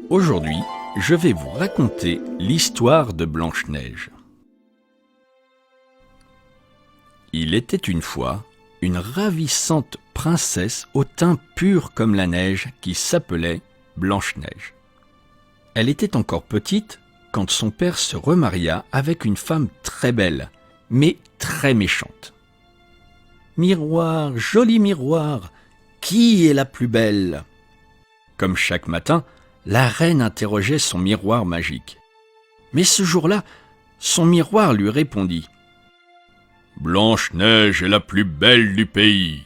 Aujourd'hui, je vais vous raconter l'histoire de Blanche-Neige. Il était une fois une ravissante princesse au teint pur comme la neige qui s'appelait Blanche-Neige. Elle était encore petite quand son père se remaria avec une femme très belle, mais très méchante. « Miroir, joli miroir, qui est la plus belle ?» Comme chaque matin, la reine interrogeait son miroir magique. Mais ce jour-là, son miroir lui répondit « Blanche-Neige est la plus belle du pays !»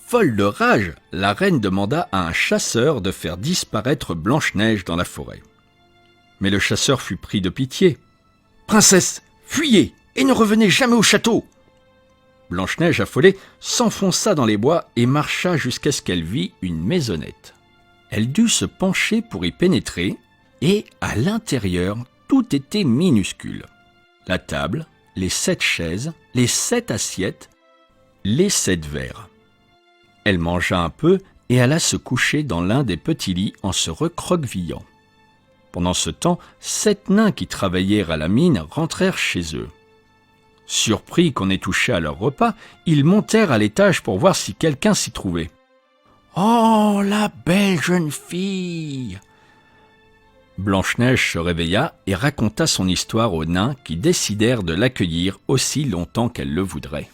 Folle de rage, la reine demanda à un chasseur de faire disparaître Blanche-Neige dans la forêt. Mais le chasseur fut pris de pitié. « Princesse, fuyez et ne revenez jamais au château !» Blanche-Neige, affolée, s'enfonça dans les bois et marcha jusqu'à ce qu'elle vit une maisonnette. Elle dut se pencher pour y pénétrer, et à l'intérieur, tout était minuscule. La table, les 7 chaises, les 7 assiettes, les 7 verres. Elle mangea un peu et alla se coucher dans l'un des petits lits en se recroquevillant. Pendant ce temps, 7 nains qui travaillaient à la mine rentrèrent chez eux. Surpris qu'on ait touché à leur repas, ils montèrent à l'étage pour voir si quelqu'un s'y trouvait. « Oh, la belle jeune fille !» Blanche-Neige se réveilla et raconta son histoire aux nains qui décidèrent de l'accueillir aussi longtemps qu'elle le voudrait.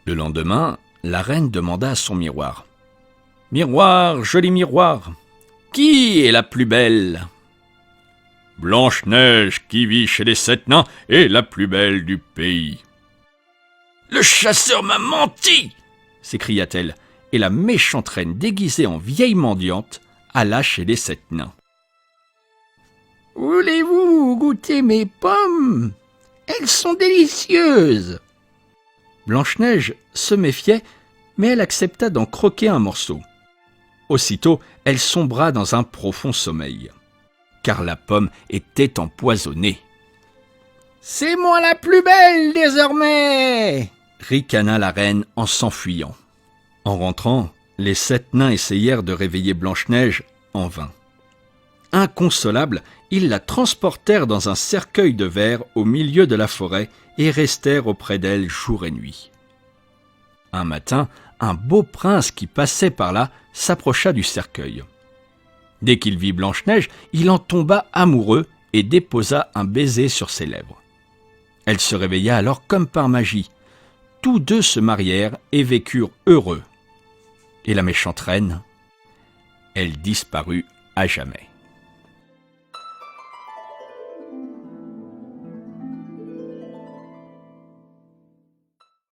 Le lendemain, la reine demanda à son miroir. « Miroir, joli miroir, qui est la plus belle ?» « Blanche-Neige, qui vit chez les 7 nains, est la plus belle du pays. »« Le chasseur m'a menti !» s'écria-t-elle, et la méchante reine déguisée en vieille mendiante alla chez les 7 nains. « Voulez-vous goûter mes pommes? Elles sont délicieuses !» Blanche-Neige se méfiait, mais elle accepta d'en croquer un morceau. Aussitôt, elle sombra dans un profond sommeil, car la pomme était empoisonnée. « C'est moi la plus belle désormais !» ricana la reine en s'enfuyant. En rentrant, les 7 nains essayèrent de réveiller Blanche-Neige en vain. Inconsolables, ils la transportèrent dans un cercueil de verre au milieu de la forêt et restèrent auprès d'elle jour et nuit. Un matin, un beau prince qui passait par là s'approcha du cercueil. Dès qu'il vit Blanche-Neige, il en tomba amoureux et déposa un baiser sur ses lèvres. Elle se réveilla alors comme par magie. Tous deux se marièrent et vécurent heureux. Et la méchante reine, elle disparut à jamais.